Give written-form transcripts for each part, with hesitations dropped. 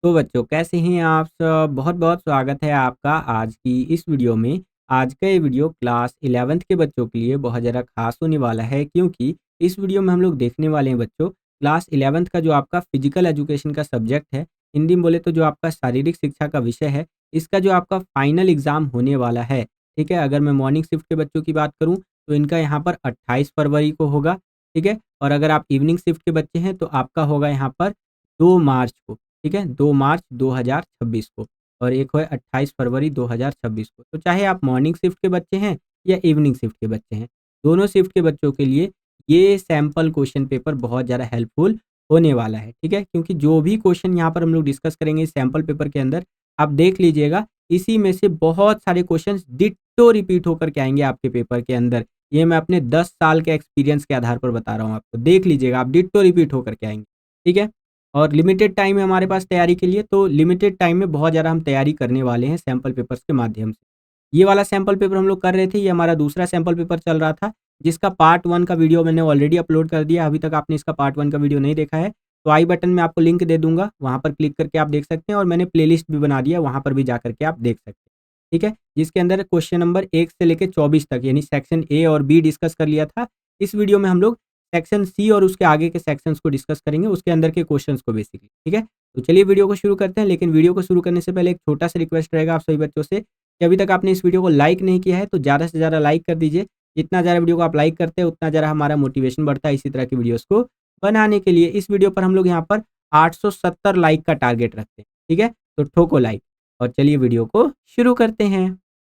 तो बच्चों कैसे हैं आप सब? बहुत-बहुत स्वागत है आपका आज की इस वीडियो में। आज का ये वीडियो क्लास 11th के बच्चों के लिए बहुत ज़्यादा ख़ास होने वाला है क्योंकि इस वीडियो में हम लोग देखने वाले हैं बच्चों क्लास 11th का जो आपका फ़िज़िकल एजुकेशन का सब्जेक्ट है, हिंदी में बोले तो जो आपका शारीरिक शिक्षा का विषय है, इसका जो आपका फाइनल एग्ज़ाम होने वाला है, ठीक है? अगर मैं मॉर्निंग शिफ्ट के बच्चों की बात करूँ तो इनका यहाँ पर 28 फरवरी को होगा, ठीक है? और अगर आप इवनिंग शिफ्ट के बच्चे हैं तो आपका होगा यहाँ पर 2 मार्च को। ठीक है? 2 मार्च 2026 को और एक है 28 फरवरी 2026 को। तो चाहे आप मॉर्निंग शिफ्ट के बच्चे हैं या इवनिंग शिफ्ट के बच्चे हैं, दोनों शिफ्ट के बच्चों के लिए ये सैंपल क्वेश्चन पेपर बहुत ज़्यादा हेल्पफुल होने वाला है, ठीक है? क्योंकि जो भी क्वेश्चन यहाँ पर हम लोग डिस्कस करेंगे इस सैंपल पेपर के अंदर, आप देख लीजिएगा इसी में से बहुत सारे क्वेश्चंस डिट्टो रिपीट होकर के आएँगे आपके पेपर के अंदर। ये मैं अपने 10 साल के एक्सपीरियंस के आधार पर बता रहा हूँ आपको। देख लीजिएगा आप डिट्टो रिपीट होकर के आएँगे, ठीक है? और लिमिटेड टाइम है हमारे पास तैयारी के लिए, तो लिमिटेड टाइम में बहुत ज़्यादा हम तैयारी करने वाले हैं सैंपल पेपर्स के माध्यम से। ये वाला सैंपल पेपर हम लोग कर रहे थे, ये हमारा दूसरा सैंपल पेपर चल रहा था, जिसका पार्ट 1 का वीडियो मैंने ऑलरेडी अपलोड कर दिया। अभी तक आपने इसका पार्ट 1 का वीडियो नहीं देखा है, तो आई बटन में आपको लिंक दे दूँगा, वहाँ पर क्लिक करके आप देख सकते हैं और मैंने प्लेलिस्ट भी बना दिया, वहाँ पर भी जा कर के आप देख सकते हैं। ठीक है? जिसके अंदर क्वेश्चन नंबर 1 से लेके 24 तक यानी सेक्शन ए और बी डिस्कस कर लिया था। इस वीडियो में हम लोग सेक्शन सी और उसके आगे के सेक्शंस को डिस्कस करेंगे, उसके अंदर के क्वेश्चंस को बेसिकली, ठीक है? तो चलिए वीडियो को शुरू करते हैं, लेकिन वीडियो को शुरू करने से पहले एक छोटा-सा रिक्वेस्ट रहेगा आप सभी बच्चों से कि अभी तक आपने इस वीडियो को लाइक नहीं किया है, तो ज़्यादा से ज़्यादा लाइक कर दीजिए। जितना ज़्यादा वीडियो को आप लाइक करते हैं, उतना ज़्यादा हमारा मोटिवेशन बढ़ता है इसी तरह की वीडियोज़ को बनाने के लिए। इस वीडियो पर हम लोग यहाँ पर 870 लाइक का टारगेट रखते हैं, ठीक है? तो ठोको लाइक और चलिए वीडियो को शुरू करते हैं।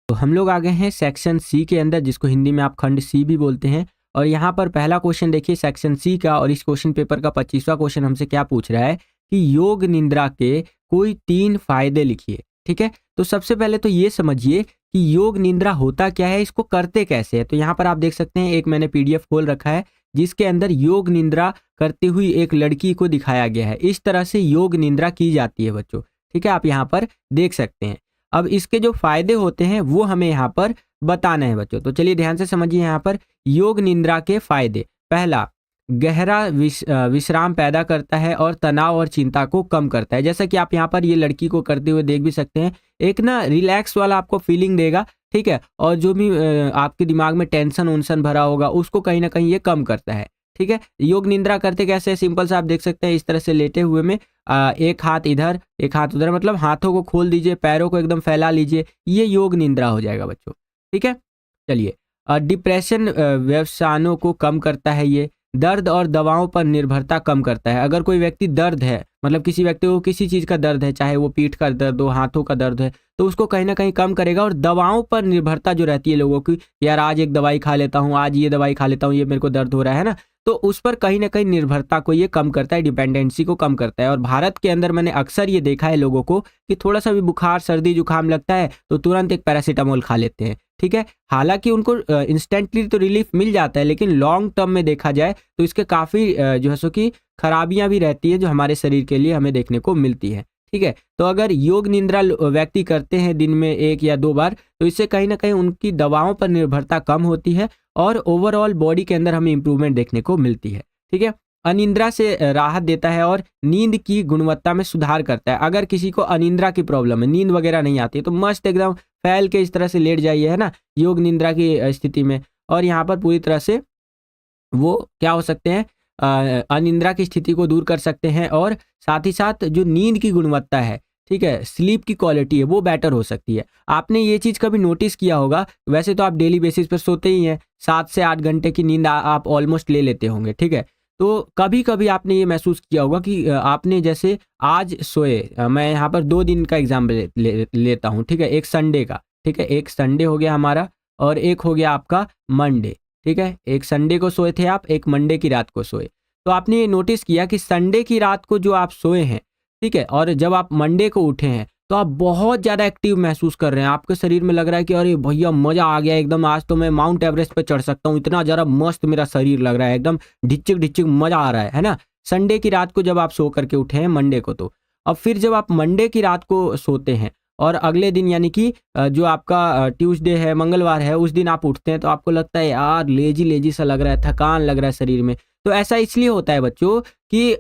तो हम लोग आ गए हैं सेक्शन सी के अंदर, जिसको हिंदी में आप खंड सी भी बोलते हैं। और यहाँ पर पहला क्वेश्चन देखिए सेक्शन सी का, और इस क्वेश्चन पेपर का 25वां क्वेश्चन हमसे क्या पूछ रहा है कि योग निद्रा के कोई 3 फायदे लिखिए, ठीक है? तो सबसे पहले तो ये समझिए कि योग निद्रा होता क्या है, इसको करते कैसे हैं। तो यहाँ पर आप देख सकते हैं एक मैंने पीडीएफ खोल रखा है, जिसके अंदर योग निद्रा करती हुई एक लड़की को दिखाया गया है। इस तरह से योग निद्रा की जाती है बच्चों, ठीक है? आप यहाँ पर देख सकते हैं। अब इसके जो फायदे होते हैं वो हमें यहाँ पर बताना है बच्चों। तो चलिए ध्यान से समझिए यहाँ पर योग निद्रा के फायदे। पहला, गहरा विश्राम पैदा करता है और तनाव और चिंता को कम करता है। जैसा कि आप यहाँ पर ये लड़की को करते हुए देख भी सकते हैं, एक ना रिलैक्स वाला आपको फीलिंग देगा, ठीक है? और जो भी आपके दिमाग में टेंशन उन्सन भरा होगा उसको कहीं ना कहीं ये कम करता है, ठीक है? योग निद्रा करते कैसे, सिंपल सा आप देख सकते हैं इस तरह से लेटे हुए में एक हाथ इधर एक हाथ उधर, मतलब हाथों को खोल दीजिए, पैरों को एकदम फैला लीजिए, ये योग निद्रा हो जाएगा बच्चों, ठीक है? चलिए, डिप्रेशन व्यवसायों को कम करता है ये। दर्द और दवाओं पर निर्भरता कम करता है। अगर कोई व्यक्ति दर्द है, मतलब किसी व्यक्ति को किसी चीज़ का दर्द है, चाहे वो पीठ का दर्द हो, हाथों का दर्द है, तो उसको कहीं ना कहीं कम करेगा। और दवाओं पर निर्भरता जो रहती है लोगों की, यार आज एक दवाई खा लेता हूँ, आज ये दवाई खा लेता हूँ, ये मेरे को दर्द हो रहा है ना, तो उस पर कहीं ना कहीं निर्भरता को ये कम करता है, डिपेंडेंसी को कम करता है। और भारत के अंदर मैंने अक्सर ये देखा है लोगों को कि थोड़ा सा भी बुखार सर्दी जुकाम लगता है तो तुरंत एक पैरासीटामोल खा लेते हैं, ठीक है? हालांकि उनको इंस्टेंटली तो रिलीफ मिल जाता है, लेकिन लॉन्ग टर्म में देखा जाए तो इसके काफ़ी जो है सो कि खराबियां भी रहती है, जो हमारे शरीर के लिए हमें देखने को मिलती है, ठीक है? तो अगर योग निद्रा व्यक्ति करते हैं दिन में 1 या 2 बार, तो इससे कहीं ना कहीं उनकी दवाओं पर निर्भरता कम होती है और ओवरऑल बॉडी के अंदर हमें इंप्रूवमेंट देखने को मिलती है, ठीक है? अनिद्रा से राहत देता है और नींद की गुणवत्ता में सुधार करता है। अगर किसी को अनिद्रा की प्रॉब्लम है, नींद वगैरह नहीं आती, तो मस्त एकदम फैल के इस तरह से लेट जाइए, है ना, योग निद्रा की स्थिति में, और यहाँ पर पूरी तरह से वो क्या हो सकते हैं, अनिद्रा की स्थिति को दूर कर सकते हैं। और साथ ही साथ जो नींद की गुणवत्ता है, ठीक है, स्लीप की क्वालिटी है, वो बेटर हो सकती है। आपने ये चीज़ कभी नोटिस किया होगा, वैसे तो आप डेली बेसिस पर सोते ही हैं, 7 से 8 घंटे की नींद आप ऑलमोस्ट ले लेते होंगे, ठीक है? तो कभी कभी आपने ये महसूस किया होगा कि आपने जैसे आज सोए, मैं यहाँ पर 2 दिन का एग्जाम्पल लेता हूँ, ठीक है? एक संडे का, ठीक है, एक संडे हो गया हमारा और एक हो गया आपका मंडे, ठीक है? एक संडे को सोए थे आप, एक मंडे की रात को सोए। तो आपने ये नोटिस किया कि संडे की रात को जो आप सोए हैं, ठीक है, और जब आप मंडे को उठे हैं तो आप बहुत ज़्यादा एक्टिव महसूस कर रहे हैं। आपके शरीर में लग रहा है कि अरे भैया मज़ा आ गया एकदम, आज तो मैं माउंट एवरेस्ट पे चढ़ सकता हूँ, इतना ज़्यादा मस्त मेरा शरीर लग रहा है, एकदम ढिचिक ढिचिक मज़ा आ रहा है ना? संडे की रात को जब आप सो करके उठे हैं मंडे को, तो अब फिर जब आप मंडे की रात को सोते हैं और अगले दिन यानी कि जो आपका ट्यूसडे है, मंगलवार है, उस दिन आप उठते हैं तो आपको लगता है यार लेजी लेजी सा लग रहा है, थकान लग रहा है शरीर में। तो ऐसा इसलिए होता है बच्चों कि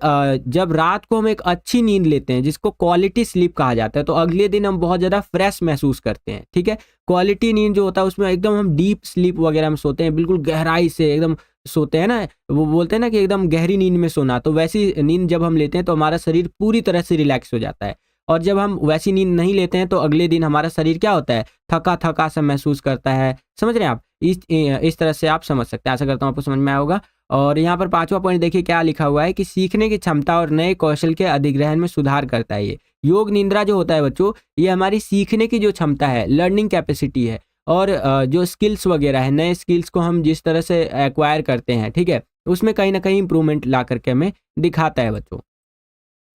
जब रात को हम एक अच्छी नींद लेते हैं जिसको क्वालिटी स्लीप कहा जाता है, तो अगले दिन हम बहुत ज़्यादा फ्रेश महसूस करते हैं। ठीक है, क्वालिटी नींद जो होता है उसमें एकदम हम डीप स्लीप वगैरह में सोते हैं, बिल्कुल गहराई से एकदम सोते हैं ना, वो बोलते हैं ना कि एकदम गहरी नींद में सोना, तो वैसी नींद जब हम लेते हैं तो हमारा शरीर पूरी तरह से रिलैक्स हो जाता है। और जब हम वैसी नींद नहीं लेते हैं तो अगले दिन हमारा शरीर क्या होता है, थका थका सा महसूस करता है। समझ रहे हैं आप? इस तरह से आप समझ सकते हैं। आशा करता हूँ आपको समझ में आया होगा। और यहाँ पर 5वां पॉइंट देखिए क्या लिखा हुआ है कि सीखने की क्षमता और नए कौशल के अधिग्रहण में सुधार करता है ये। योग निद्रा जो होता है बच्चों, ये हमारी सीखने की जो क्षमता है, लर्निंग कैपेसिटी है, और जो स्किल्स वगैरह है, नए स्किल्स को हम जिस तरह से एक्वायर करते हैं, ठीक है, उसमें कहीं ना कहीं इंप्रूवमेंट ला करके हमें दिखाता है बच्चों।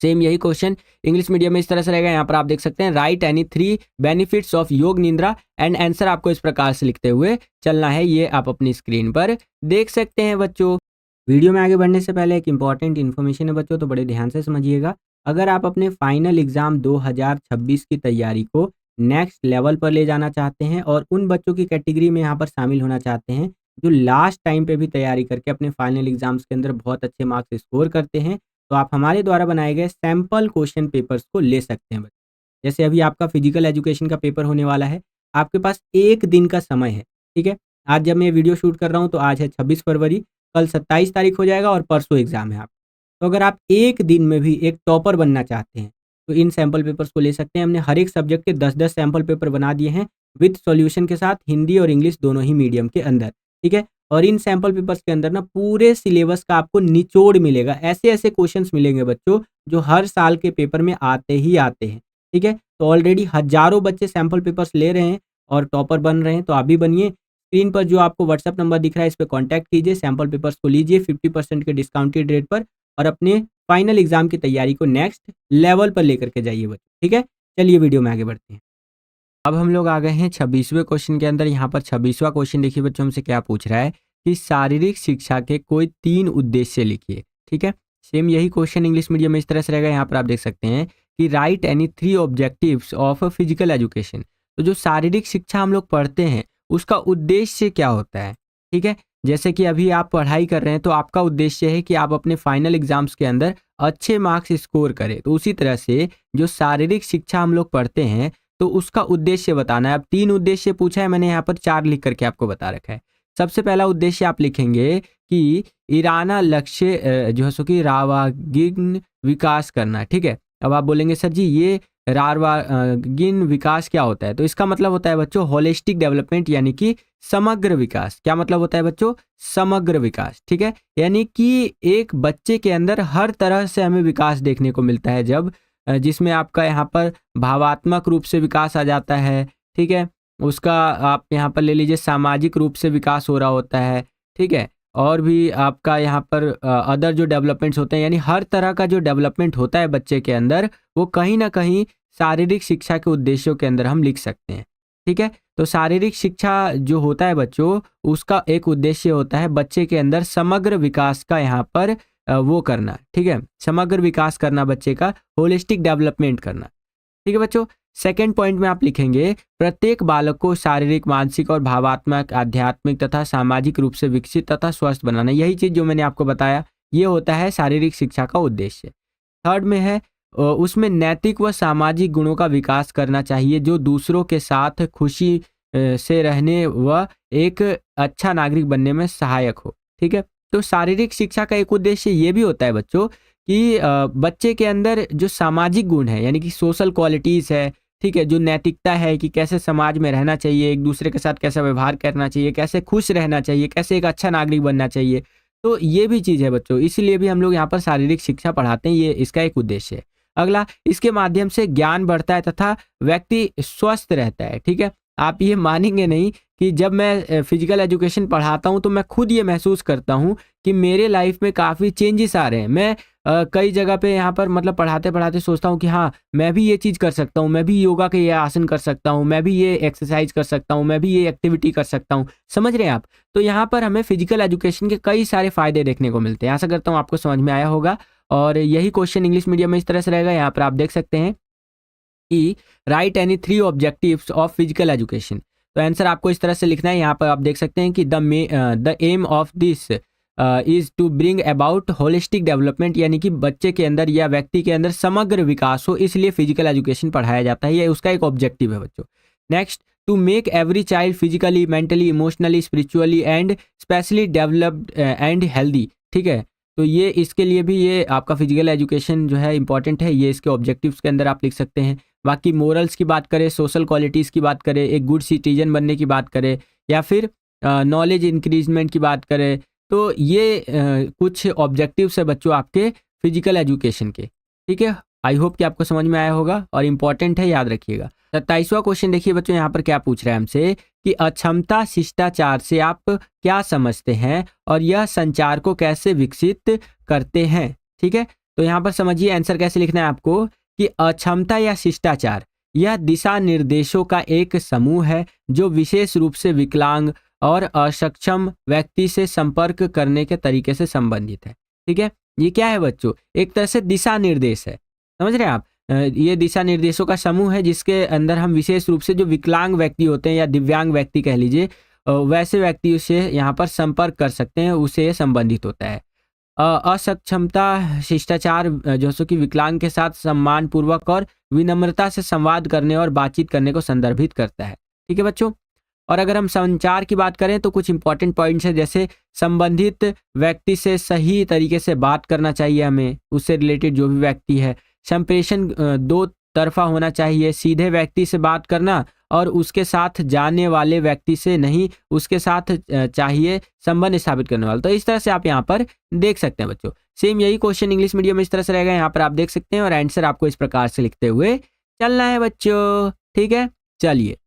सेम यही क्वेश्चन इंग्लिश मीडियम में इस तरह से रहेगा। यहाँ पर आप देख सकते हैं, राइट एनी 3 बेनिफिट्स ऑफ योग निद्रा, एंड आंसर आपको इस प्रकार से लिखते हुए चलना है। ये आप अपनी स्क्रीन पर देख सकते हैं बच्चों। वीडियो में आगे बढ़ने से पहले एक इंपॉर्टेंट इन्फॉर्मेशन है बच्चों, तो बड़े ध्यान से समझिएगा। अगर आप अपने फाइनल एग्जाम 2026 की तैयारी को नेक्स्ट लेवल पर ले जाना चाहते हैं और उन बच्चों की कैटेगरी में यहाँ पर शामिल होना चाहते हैं जो लास्ट टाइम पे भी तैयारी करके अपने फाइनल एग्जाम्स के अंदर बहुत अच्छे मार्क्स स्कोर करते हैं, तो आप हमारे द्वारा बनाए गए सैंपल क्वेश्चन पेपर्स को ले सकते हैं। जैसे अभी आपका फिजिकल एजुकेशन का पेपर होने वाला है, आपके पास 1 दिन का समय है। ठीक है, आज जब मैं वीडियो शूट कर रहा हूँ तो आज है 26 फरवरी, कल 27 तारीख हो जाएगा और परसों एग्जाम है आप। तो अगर आप 1 दिन में भी एक टॉपर बनना चाहते हैं तो इन सैंपल पेपर्स को ले सकते हैं। हमने हर एक सब्जेक्ट के 10-10 सैंपल पेपर बना दिए हैं विद सॉल्यूशन के साथ, हिंदी और इंग्लिश दोनों ही मीडियम के अंदर। ठीक है, और इन सैंपल पेपर्स के अंदर ना पूरे सिलेबस का आपको निचोड़ मिलेगा। ऐसे ऐसे क्वेश्चंस मिलेंगे बच्चों जो हर साल के पेपर में आते ही आते हैं। ठीक है, तो ऑलरेडी हजारों बच्चे सैंपल पेपर्स ले रहे हैं और टॉपर बन रहे हैं, तो आप भी बनिए। स्क्रीन पर जो आपको व्हाट्सएप नंबर दिख रहा है इस पर कॉन्टैक्ट कीजिए, सैंपल पेपर्स को लीजिए 50% के डिस्काउंटेड रेट पर और अपने फाइनल एग्जाम की तैयारी को नेक्स्ट लेवल पर लेकर के जाइए बच्चों। ठीक है, चलिए वीडियो में आगे बढ़ते हैं। अब हम लोग आ गए हैं 26वें क्वेश्चन के अंदर। यहाँ पर 26वां क्वेश्चन देखिए बच्चों, हमसे क्या पूछ रहा है कि शारीरिक शिक्षा के कोई 3 उद्देश्य लिखिए। ठीक है, सेम यही क्वेश्चन इंग्लिश मीडियम में इस तरह से रहेगा। यहाँ पर आप देख सकते हैं कि right any 3 objectives of physical education. तो जो शारीरिक शिक्षा हम लोग पढ़ते हैं उसका उद्देश्य क्या होता है। ठीक है, जैसे कि अभी आप पढ़ाई कर रहे हैं तो आपका उद्देश्य है कि आप अपने फाइनल एग्जाम्स के अंदर अच्छे मार्क्स स्कोर करें। तो उसी तरह से जो शारीरिक शिक्षा हम लोग पढ़ते हैं तो उसका उद्देश्य बताना है। अब 3 उद्देश्य पूछा है, मैंने यहाँ पर 4 लिख करके आपको बता रखा है। सबसे पहला उद्देश्य आप लिखेंगे कि ईराना लक्ष्य जो है सो कि रावागिन विकास करना। ठीक है, अब आप बोलेंगे सर जी ये रावागिन विकास क्या होता है, तो इसका मतलब होता है बच्चों होलिस्टिक डेवलपमेंट, यानी कि समग्र विकास। क्या मतलब होता है बच्चों? समग्र विकास। ठीक है, यानी कि एक बच्चे के अंदर हर तरह से हमें विकास देखने को मिलता है, जब जिसमें आपका यहाँ पर भावात्मक रूप से विकास आ जाता है। ठीक है, उसका आप यहाँ पर ले लीजिए सामाजिक रूप से विकास हो रहा होता है। ठीक है, और भी आपका यहाँ पर अदर जो डेवलपमेंट्स होते हैं, यानी हर तरह का जो डेवलपमेंट होता है बच्चे के अंदर, वो कहीं ना कहीं शारीरिक शिक्षा के उद्देश्यों के अंदर हम लिख सकते हैं। ठीक है, तो शारीरिक शिक्षा जो होता है बच्चों, उसका एक उद्देश्य होता है बच्चे के अंदर समग्र विकास का यहाँ पर वो करना। ठीक है, समग्र विकास करना, बच्चे का होलिस्टिक डेवलपमेंट करना। ठीक है बच्चों, सेकंड पॉइंट में आप लिखेंगे प्रत्येक बालक को शारीरिक, मानसिक और भावात्मक, आध्यात्मिक तथा सामाजिक रूप से विकसित तथा स्वस्थ बनाना। यही चीज जो मैंने आपको बताया, ये होता है शारीरिक शिक्षा का उद्देश्य। थर्ड में है उसमें नैतिक व सामाजिक गुणों का विकास करना चाहिए जो दूसरों के साथ खुशी से रहने व एक अच्छा नागरिक बनने में सहायक हो। ठीक है, तो शारीरिक शिक्षा का एक उद्देश्य ये भी होता है बच्चों कि बच्चे के अंदर जो सामाजिक गुण है, यानी कि सोशल क्वालिटीज़ है, ठीक है, जो नैतिकता है कि कैसे समाज में रहना चाहिए, एक दूसरे के साथ कैसा व्यवहार करना चाहिए, कैसे खुश रहना चाहिए, कैसे एक अच्छा नागरिक बनना चाहिए, तो ये भी चीज़ है बच्चों। इसीलिए भी हम लोग यहाँ पर शारीरिक शिक्षा पढ़ाते हैं, ये इसका एक उद्देश्य है। अगला, इसके माध्यम से ज्ञान बढ़ता है तथा व्यक्ति स्वस्थ रहता है। ठीक है, आप ये मानेंगे नहीं कि जब मैं फिजिकल एजुकेशन पढ़ाता हूँ तो मैं खुद ये महसूस करता हूँ कि मेरे लाइफ में काफ़ी चेंजेस आ रहे हैं। मैं कई जगह पे यहाँ पर मतलब पढ़ाते पढ़ाते सोचता हूँ कि हाँ मैं भी ये चीज़ कर सकता हूँ, मैं भी योगा के ये आसन कर सकता हूँ, मैं भी ये एक्सरसाइज कर सकता हूँ, मैं भी ये एक्टिविटी कर सकता हूँ। समझ रहे हैं आप? तो यहाँ पर हमें फिजिकल एजुकेशन के कई सारे फायदे देखने को मिलते हैं। आशा करता हूँ आपको समझ में आया होगा। और यही क्वेश्चन इंग्लिश मीडियम में इस तरह से रहेगा। यहाँ पर आप देख सकते हैं कि right any 3 objectives of physical education. तो आंसर आपको इस तरह से लिखना है। यहाँ पर आप देख सकते हैं कि the aim of this is to bring about holistic development, यानी कि बच्चे के अंदर या व्यक्ति के अंदर समग्र विकास हो, इसलिए फिजिकल एजुकेशन पढ़ाया जाता है। ये उसका एक ऑब्जेक्टिव है बच्चों। Next, to make every child physically, mentally, emotionally, spiritually and specially developed and healthy. ठीक है, तो ये इसके लिए भी ये आपका फिजिकल एजुकेशन जो है इंपॉर्टेंट है, ये इसके ऑब्जेक्टिव्स के अंदर आप लिख सकते हैं। बाकी मोरल्स की बात करें, सोशल क्वालिटीज़ की बात करें, एक गुड सिटीजन बनने की बात करें, या फिर नॉलेज इंक्रीजमेंट की बात करें, तो ये कुछ ऑब्जेक्टिव्स है बच्चों आपके फिजिकल एजुकेशन के। ठीक है, आई होप कि आपको समझ में आया होगा और इम्पॉर्टेंट है, याद रखिएगा। 27वां क्वेश्चन देखिए बच्चों, यहाँ पर क्या पूछ रहा है हमसे कि अक्षमता शिष्टाचार से आप क्या समझते हैं और यह संचार को कैसे विकसित करते हैं। ठीक है, तो यहाँ पर समझिए आंसर कैसे लिखना है आपको कि अक्षमता या शिष्टाचार यह दिशा निर्देशों का एक समूह है जो विशेष रूप से विकलांग और अक्षम व्यक्ति से संपर्क करने के तरीके से संबंधित है। ठीक है, ये क्या है बच्चों, एक तरह से दिशा निर्देश है, समझ रहे हैं आप। ये दिशा निर्देशों का समूह है जिसके अंदर हम विशेष रूप से जो विकलांग व्यक्ति होते हैं या दिव्यांग व्यक्ति कह लीजिए, वैसे व्यक्ति से यहाँ पर संपर्क कर सकते हैं, उससे ये संबंधित होता है। असक्षमता शिष्टाचार जैसे कि विकलांग के साथ सम्मान पूर्वक और विनम्रता से संवाद करने और बातचीत करने को संदर्भित करता है। ठीक है बच्चों, और अगर हम संचार की बात करें तो कुछ इंपॉर्टेंट पॉइंट्स है, जैसे संबंधित व्यक्ति से सही तरीके से बात करना चाहिए हमें, उससे रिलेटेड जो भी व्यक्ति है। संप्रेषण दो तरफा होना चाहिए, सीधे व्यक्ति से बात करना और उसके साथ जाने वाले व्यक्ति से नहीं, उसके साथ चाहिए संबंध स्थापित करने वाला। तो इस तरह से आप यहाँ पर देख सकते हैं बच्चों। सेम यही क्वेश्चन इंग्लिश मीडियम में इस तरह से रहेगा, यहाँ पर आप देख सकते हैं और आंसर आपको इस प्रकार से लिखते हुए चलना है बच्चों। ठीक है, चलिए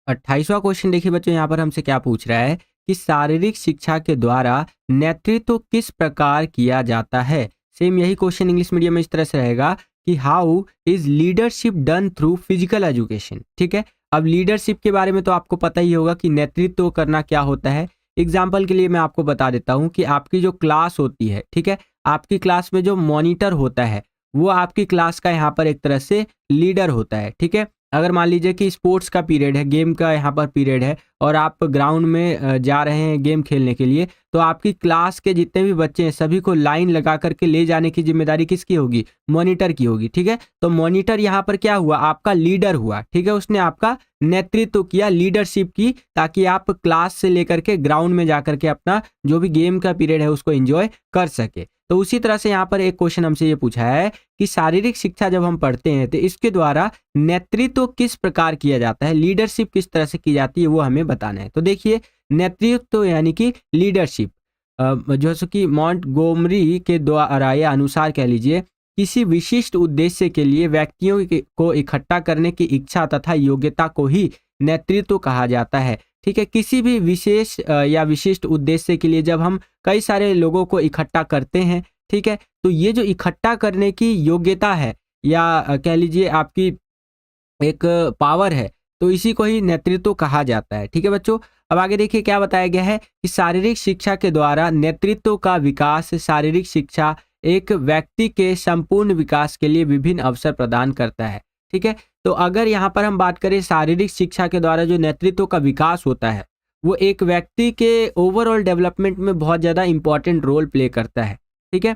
28वां क्वेश्चन देखिए बच्चों, यहाँ पर हमसे क्या पूछ रहा है कि शारीरिक शिक्षा के द्वारा नेतृत्व किस प्रकार किया जाता है। सेम यही क्वेश्चन इंग्लिश मीडियम में इस तरह से रहेगा कि how is leadership done through physical education. ठीक है, अब लीडरशिप के बारे में तो आपको पता ही होगा कि नेतृत्व करना क्या होता है। एग्जाम्पल के लिए मैं आपको बता देता हूँ कि आपकी जो क्लास होती है, ठीक है, आपकी क्लास में जो मॉनिटर होता है वो आपकी क्लास का यहाँ पर एक तरह से लीडर होता है। ठीक है, अगर मान लीजिए कि स्पोर्ट्स का पीरियड है, गेम का यहाँ पर पीरियड है और आप ग्राउंड में जा रहे हैं गेम खेलने के लिए, तो आपकी क्लास के जितने भी बच्चे हैं सभी को लाइन लगा करके ले जाने की जिम्मेदारी किसकी होगी, मॉनिटर की होगी। ठीक है, तो मॉनिटर यहाँ पर क्या हुआ, आपका लीडर हुआ। ठीक है, उसने आपका नेतृत्व किया, लीडरशिप की, ताकि आप क्लास से लेकर के ग्राउंड में जाकर के अपना जो भी गेम का पीरियड है उसको एंजॉय कर सके। तो उसी तरह से यहाँ पर एक क्वेश्चन हमसे ये पूछा है कि शारीरिक शिक्षा जब हम पढ़ते हैं तो इसके द्वारा नेतृत्व किस प्रकार किया जाता है, लीडरशिप किस तरह से की जाती है, वो हमें बताना है। तो देखिए, नेतृत्व यानी कि लीडरशिप जैसे कि मॉन्टगोमरी के द्वारा या अनुसार कह लीजिए, किसी विशिष्ट उद्देश्य के लिए व्यक्तियों को इकट्ठा करने की इच्छा तथा योग्यता को ही नेतृत्व कहा जाता है। ठीक है, किसी भी विशेष या विशिष्ट उद्देश्य के लिए जब हम कई सारे लोगों को इकट्ठा करते हैं, ठीक है, तो ये जो इकट्ठा करने की योग्यता है या कह लीजिए आपकी एक पावर है, तो इसी को ही नेतृत्व कहा जाता है। ठीक है बच्चों, अब आगे देखिए क्या बताया गया है कि शारीरिक शिक्षा के द्वारा नेतृत्व का विकास। शारीरिक शिक्षा एक व्यक्ति के संपूर्ण विकास के लिए विभिन्न अवसर प्रदान करता है। ठीक है, तो अगर यहाँ पर हम बात करें शारीरिक शिक्षा के द्वारा जो नेतृत्व का विकास होता है, वो एक व्यक्ति के ओवरऑल डेवलपमेंट में बहुत ज़्यादा इंपॉर्टेंट रोल प्ले करता है। ठीक है,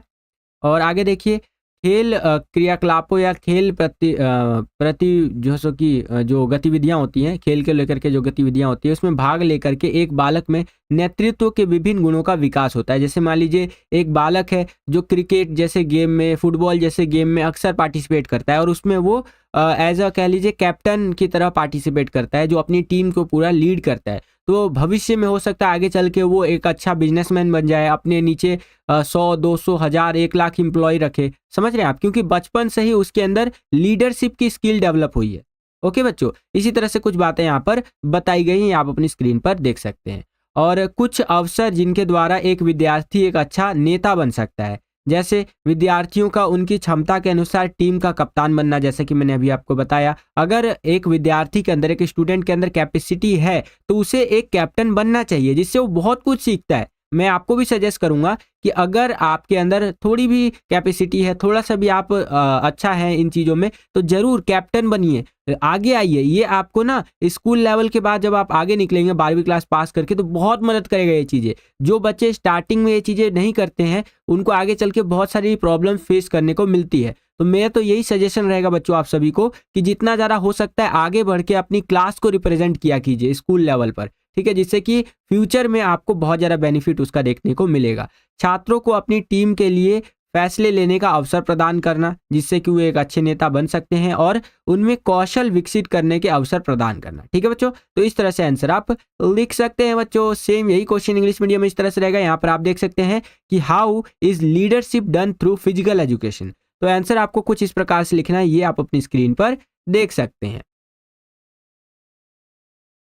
और आगे देखिए, खेल क्रियाकलापों या खेल प्रति जो सो कि जो गतिविधियां होती हैं, खेल के लेकर के जो गतिविधियां होती है उसमें भाग लेकर के एक बालक में नेतृत्व के विभिन्न गुणों का विकास होता है। जैसे मान लीजिए एक बालक है जो क्रिकेट जैसे गेम में, फुटबॉल जैसे गेम में अक्सर पार्टिसिपेट करता है और उसमें वो एज अ कह लीजिए कैप्टन की तरह पार्टिसिपेट करता है, जो अपनी टीम को पूरा लीड करता है। तो भविष्य में हो सकता है आगे चल के वो एक अच्छा बिजनेसमैन बन जाए, अपने नीचे 100, 200, 1000, 1 लाख एम्प्लॉय रखे। समझ रहे हैं आप, क्योंकि बचपन से ही उसके अंदर लीडरशिप की स्किल डेवलप हुई है। ओके बच्चों, इसी तरह से कुछ बातें यहाँ पर बताई गई हैं, आप अपनी स्क्रीन पर देख सकते हैं। और कुछ अवसर जिनके द्वारा एक विद्यार्थी एक अच्छा नेता बन सकता है, जैसे विद्यार्थियों का उनकी क्षमता के अनुसार टीम का कप्तान बनना, जैसे कि मैंने अभी आपको बताया। अगर एक विद्यार्थी के अंदर, एक स्टूडेंट के अंदर कैपेसिटी है तो उसे एक कैप्टन बनना चाहिए, जिससे वो बहुत कुछ सीखता है। मैं आपको भी सजेस्ट करूंगा कि अगर आपके अंदर थोड़ी भी कैपेसिटी है, थोड़ा सा भी आप अच्छा है इन चीज़ों में, तो ज़रूर कैप्टन बनिए, आगे आइए। ये आपको ना स्कूल लेवल के बाद जब आप आगे निकलेंगे 12वीं क्लास पास करके, तो बहुत मदद करेगा ये चीज़ें। जो बच्चे स्टार्टिंग में ये चीज़ें नहीं करते हैं, उनको आगे चल के बहुत सारी प्रॉब्लम फेस करने को मिलती है। तो मेरा तो यही सजेशन रहेगा बच्चों आप सभी को कि जितना ज़्यादा हो सकता है आगे बढ़ के अपनी क्लास को रिप्रेजेंट किया कीजिए स्कूल लेवल पर, ठीक है, जिससे कि फ्यूचर में आपको बहुत ज़्यादा बेनिफिट उसका देखने को मिलेगा। छात्रों को अपनी टीम के लिए फैसले लेने का अवसर प्रदान करना, जिससे कि वो एक अच्छे नेता बन सकते हैं, और उनमें कौशल विकसित करने के अवसर प्रदान करना। ठीक है बच्चों, तो इस तरह से आंसर आप लिख सकते हैं बच्चों। सेम यही क्वेश्चन इंग्लिश मीडियम में इस तरह से रहेगा। यहाँ पर आप देख सकते हैं कि how is leadership done through physical education. तो आंसर आपको कुछ इस प्रकार से लिखना है, ये आप अपनी स्क्रीन पर देख सकते हैं।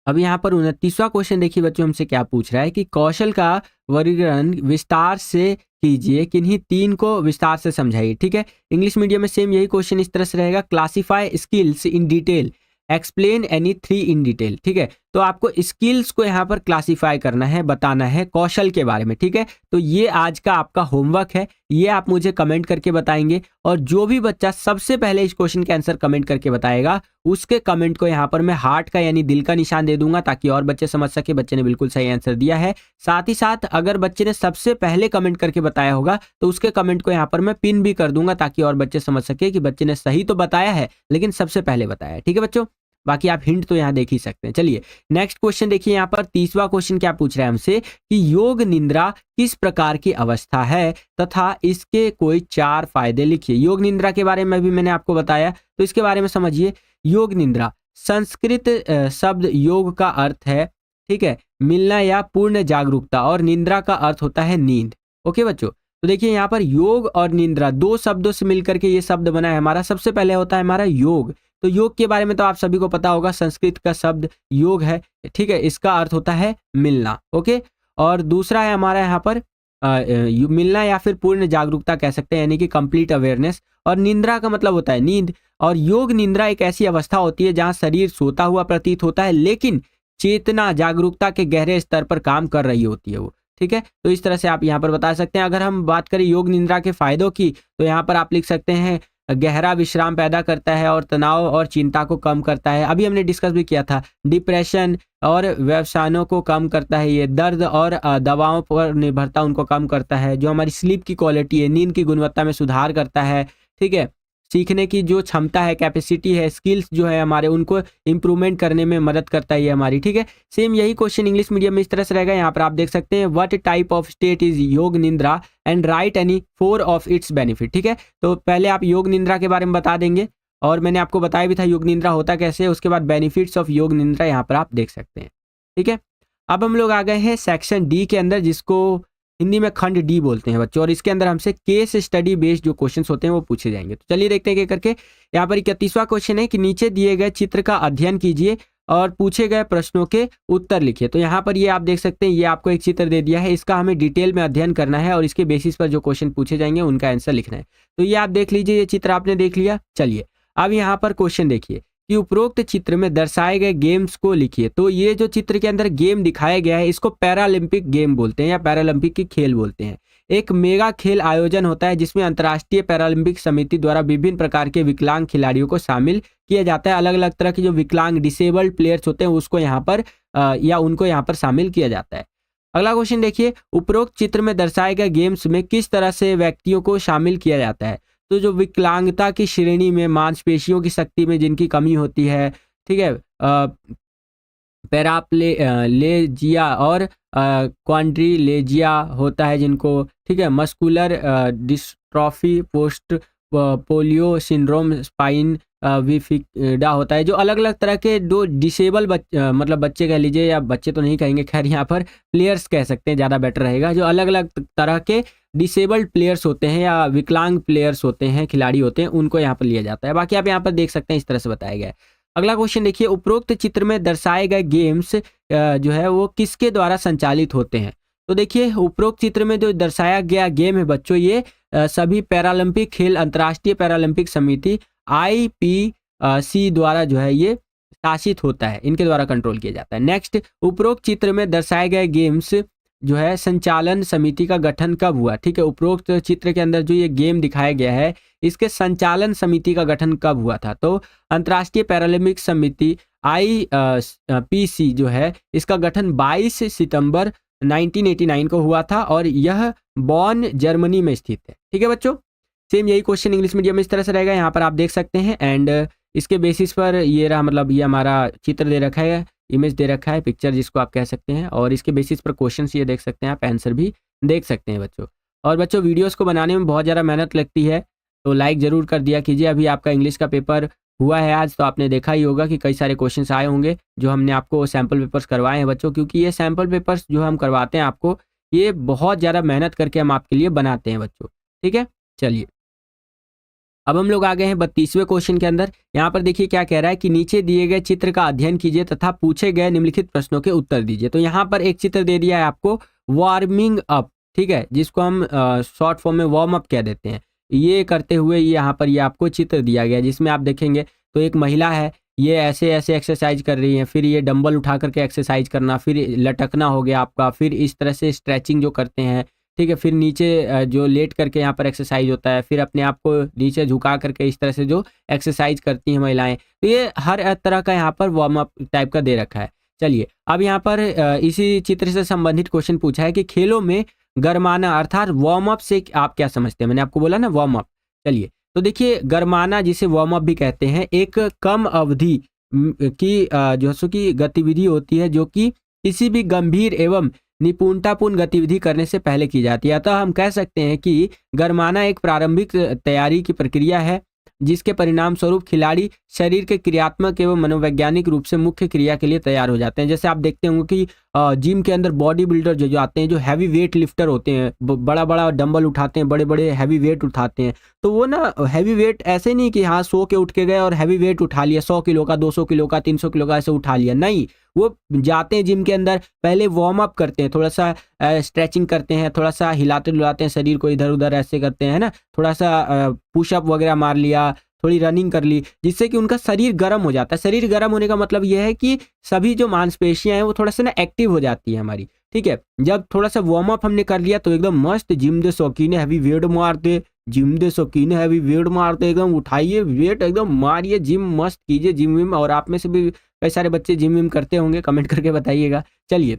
अब यहाँ पर 29वां क्वेश्चन देखिए बच्चों, हमसे क्या पूछ रहा है कि कौशल का वर्गीकरण विस्तार से कीजिए, किन्हीं 3 को विस्तार से समझाइए। ठीक है, इंग्लिश मीडियम में सेम यही क्वेश्चन इस तरह से रहेगा, classify skills in detail, explain any 3 in detail. ठीक है, तो आपको स्किल्स को यहाँ पर क्लासिफाई करना है, बताना है कौशल के बारे में। ठीक है, तो ये आज का आपका होमवर्क है, ये आप मुझे कमेंट करके बताएंगे, और जो भी बच्चा सबसे पहले इस क्वेश्चन के आंसर कमेंट करके बताएगा, उसके कमेंट को यहाँ पर मैं हार्ट का यानी दिल का निशान दे दूंगा, ताकि और बच्चे समझ सके बच्चे ने बिल्कुल सही आंसर दिया है। साथ ही साथ अगर बच्चे ने सबसे पहले कमेंट करके बताया होगा, तो उसके कमेंट को यहाँ पर मैं पिन भी कर दूंगा, ताकि और बच्चे समझ सके कि बच्चे ने सही तो बताया है, लेकिन सबसे पहले बताया है। ठीक है बच्चों, बाकी आप हिंट तो यहाँ देख ही सकते हैं। चलिए नेक्स्ट क्वेश्चन देखिए, यहाँ पर 30वां क्वेश्चन क्या पूछ रहा है हमसे कि योग निद्रा किस प्रकार की अवस्था है तथा इसके कोई 4 फायदे लिखिए। योग निद्रा के बारे में भी मैंने आपको बताया, तो इसके बारे में समझिए। योग निद्रा संस्कृत शब्द योग का अर्थ है, ठीक है, मिलना या पूर्ण जागरूकता, और निद्रा का अर्थ होता है नींद। ओके बच्चों, तो देखिए यहाँ पर योग और निद्रा 2 शब्दों से मिलकर के ये शब्द बना है हमारा। सबसे पहले होता है हमारा योग। तो योग के बारे में तो आप सभी को पता होगा, संस्कृत का शब्द योग है, ठीक है, इसका अर्थ होता है मिलना। ओके, और दूसरा है हमारा यहाँ पर मिलना या फिर पूर्ण जागरूकता कह सकते हैं, यानी कि कंप्लीट अवेयरनेस, और निद्रा का मतलब होता है नींद। और योग निद्रा एक ऐसी अवस्था होती है जहां शरीर सोता हुआ प्रतीत होता है, लेकिन चेतना जागरूकता के गहरे स्तर पर काम कर रही होती है वो। ठीक है, तो इस तरह से आप यहाँ पर बता सकते हैं। अगर हम बात करें योग निद्रा के फायदों की, तो यहाँ पर आप लिख सकते हैं गहरा विश्राम पैदा करता है और तनाव और चिंता को कम करता है। अभी हमने डिस्कस भी किया था, डिप्रेशन और व्यवसायों को कम करता है, ये दर्द और दवाओं पर निर्भरता उनको कम करता है। जो हमारी स्लीप की क्वालिटी है, नींद की गुणवत्ता में सुधार करता है। ठीक है, सीखने की जो क्षमता है, कैपेसिटी है, स्किल्स जो है हमारे, उनको इंप्रूवमेंट करने में मदद करता है ये हमारी। ठीक है, सेम यही क्वेश्चन इंग्लिश मीडियम में इस तरह से रहेगा। यहाँ पर आप देख सकते हैं, what type of state is योग निद्रा and right any 4 of its benefit. ठीक है, तो पहले आप योग निद्रा के बारे में बता देंगे, और मैंने आपको बताया भी था योग निद्रा होता कैसे है। उसके बाद बेनिफिट्स ऑफ योग निद्रा यहाँ पर आप देख सकते हैं। ठीक है, अब हम लोग आ गए हैं सेक्शन डी के अंदर, जिसको हिंदी में खंड डी बोलते हैं बच्चों, और इसके अंदर हमसे केस स्टडी बेस्ड जो क्वेश्चंस होते हैं वो पूछे जाएंगे। तो चलिए देखते हैं क्या करके। यहाँ पर 31वां क्वेश्चन है कि नीचे दिए गए चित्र का अध्ययन कीजिए और पूछे गए प्रश्नों के उत्तर लिखिए। तो यहाँ पर ये आप देख सकते हैं, ये आपको एक चित्र दे दिया है, इसका हमें डिटेल में अध्ययन करना है, और इसके बेसिस पर जो क्वेश्चन पूछे जाएंगे उनका आंसर लिखना है। तो ये आप देख लीजिए, ये चित्र आपने देख लिया। चलिए अब यहाँ पर क्वेश्चन देखिए कि उपरोक्त चित्र में दर्शाए गए गेम्स को लिखिए। तो ये जो चित्र के अंदर गेम दिखाया गया है, इसको पैरालंपिक गेम बोलते हैं या पैरालंपिक की खेल बोलते हैं। एक मेगा खेल आयोजन होता है जिसमें अंतर्राष्ट्रीय पैरालंपिक समिति द्वारा विभिन्न प्रकार के विकलांग खिलाड़ियों को शामिल किया जाता है। अलग अलग तरह के जो विकलांग डिसेबल्ड प्लेयर्स होते हैं उसको यहाँ पर या उनको यहाँ पर शामिल किया जाता है। अगला क्वेश्चन देखिए, उपरोक्त चित्र में दर्शाए गए गेम्स में किस तरह से व्यक्तियों को शामिल किया जाता है। तो जो विकलांगता की श्रेणी में मांसपेशियों की शक्ति में जिनकी कमी होती है, ठीक है, पैराप्लेजिया और क्वाड्रिलेजिया होता है जिनको, ठीक है, muscular dystrophy, post polio syndrome, spine bifida होता है। जो अलग अलग तरह के दो डिसेबल मतलब बच्चे कह लीजिए, या बच्चे तो नहीं कहेंगे, खैर यहाँ पर प्लेयर्स कह सकते हैं, ज़्यादा बेटर रहेगा। जो अलग अलग तरह के डिसेबल्ड प्लेयर्स होते हैं या विकलांग प्लेयर्स होते हैं, खिलाड़ी होते हैं, उनको यहाँ पर लिया जाता है। बाकी आप यहाँ पर देख सकते हैं, इस तरह से बताया गया है। अगला क्वेश्चन देखिए, उपरोक्त चित्र में दर्शाए गए गेम्स जो है वो किसके द्वारा संचालित होते हैं। तो देखिए उपरोक्त चित्र में जो दर्शाया गया गेम है बच्चों, ये सभी पैरालंपिक खेल अंतर्राष्ट्रीय पैरालंपिक समिति IPC द्वारा जो है ये शासित होता है, इनके द्वारा कंट्रोल किया जाता है। नेक्स्ट, उपरोक्त चित्र में दर्शाए गए गेम्स जो है संचालन समिति का गठन कब हुआ? ठीक है, उपरोक्त चित्र के अंदर जो ये गेम दिखाया गया है, इसके संचालन समिति का गठन कब हुआ था? तो अंतर्राष्ट्रीय पैरालंपिक समिति IPC जो है, इसका गठन 22 सितंबर 1989 को हुआ था और यह बॉन जर्मनी में स्थित है। ठीक है बच्चों, सेम यही क्वेश्चन इंग्लिश मीडियम में इस तरह से रहेगा, यहाँ पर आप देख सकते हैं। एंड इसके बेसिस पर ये रहा, मतलब ये हमारा चित्र दे रखा है, इमेज दे रखा है, पिक्चर जिसको आप कह सकते हैं, और इसके बेसिस पर क्वेश्चंस ये देख सकते हैं, आप आंसर भी देख सकते हैं बच्चों। और बच्चों वीडियोस को बनाने में बहुत ज़्यादा मेहनत लगती है, तो लाइक ज़रूर कर दिया कीजिए। अभी आपका इंग्लिश का पेपर हुआ है आज, तो आपने देखा ही होगा कि कई सारे क्वेश्चंस आए होंगे जो हमने आपको सैम्पल पेपर्स करवाए हैं बच्चों, क्योंकि ये सैम्पल पेपर्स जो हम करवाते हैं आपको, ये बहुत ज़्यादा मेहनत करके हम आपके लिए बनाते हैं बच्चों। ठीक है, चलिए अब हम लोग आ गए हैं 32वें क्वेश्चन के अंदर। यहाँ पर देखिए क्या कह रहा है कि नीचे दिए गए चित्र का अध्ययन कीजिए तथा पूछे गए निम्नलिखित प्रश्नों के उत्तर दीजिए। तो यहाँ पर एक चित्र दे दिया है आपको, वार्मिंग अप, ठीक है, जिसको हम शॉर्ट फॉर्म में वार्म अप कह देते हैं। ये करते हुए यहाँ पर ये आपको चित्र दिया गया, जिसमें आप देखेंगे तो एक महिला है, ये ऐसे ऐसे एक्सरसाइज कर रही है, फिर ये डंबल उठा करके एक्सरसाइज करना, फिर लटकना हो गया आपका, फिर इस तरह से स्ट्रेचिंग जो करते हैं, ठीक है, फिर नीचे जो लेट करके यहाँ पर एक्सरसाइज होता है, फिर अपने आप को नीचे झुका करके इस तरह से जो एक्सरसाइज करती हैं महिलाएं, तो ये हर तरह का यहाँ पर वार्म अप टाइप का दे रखा है। चलिए अब यहाँ पर इसी चित्र से संबंधित क्वेश्चन पूछा है कि खेलों में गरमाना अर्थात वार्म अप से आप क्या समझते हैं? मैंने आपको बोला ना वार्म अप। चलिए तो देखिए, गरमाना जिसे वार्म अप भी कहते हैं, एक कम अवधि की जो सो की गतिविधि होती है, जो कि किसी भी गंभीर एवं निपुणतापूर्ण गतिविधि करने से पहले की जाती है। अतः हम कह सकते हैं कि गरमाना एक प्रारंभिक तैयारी की प्रक्रिया है, जिसके परिणाम स्वरूप खिलाड़ी शरीर के क्रियात्मक एवं मनोवैज्ञानिक रूप से मुख्य क्रिया के लिए तैयार हो जाते हैं। जैसे आप देखते होंगे कि जिम के अंदर बॉडी बिल्डर जो आते हैं, जो हैवी वेट लिफ्टर होते हैं, बड़ा बड़ा डंबल उठाते हैं, बड़े बड़े हैवी वेट उठाते हैं, तो वो ना हैवी वेट ऐसे नहीं कि हाँ सो के उठ के गए और हैवी वेट उठा लिया, 100 किलो का, 200 किलो का, 300 किलो का ऐसे उठा लिया, नहीं, वो जाते हैं जिम के अंदर, पहले वार्म अप करते हैं, थोड़ा सा स्ट्रेचिंग करते हैं, थोड़ा सा हिलाते डुलाते हैं शरीर को, इधर उधर ऐसे करते हैं ना, थोड़ा सा पुशअप वगैरह मार लिया, थोड़ी रनिंग कर ली, जिससे कि उनका शरीर गर्म हो जाता है। शरीर गर्म होने का मतलब यह है कि सभी जो मांसपेशियां हैं वो थोड़ा सा ना एक्टिव हो जाती है हमारी। ठीक है, जब थोड़ा सा वार्म अप हमने कर लिया तो एकदम मस्त जिम दे शौकीन हैवी वेट मारते, जिम दे शौकीन हैवी वेट मारते, एकदम उठाइए वेट, एकदम मारिए, जिम मस्त कीजिए, जिम विम। और आप में से भी कई सारे बच्चे जिम विम करते होंगे, कमेंट करके बताइएगा। चलिए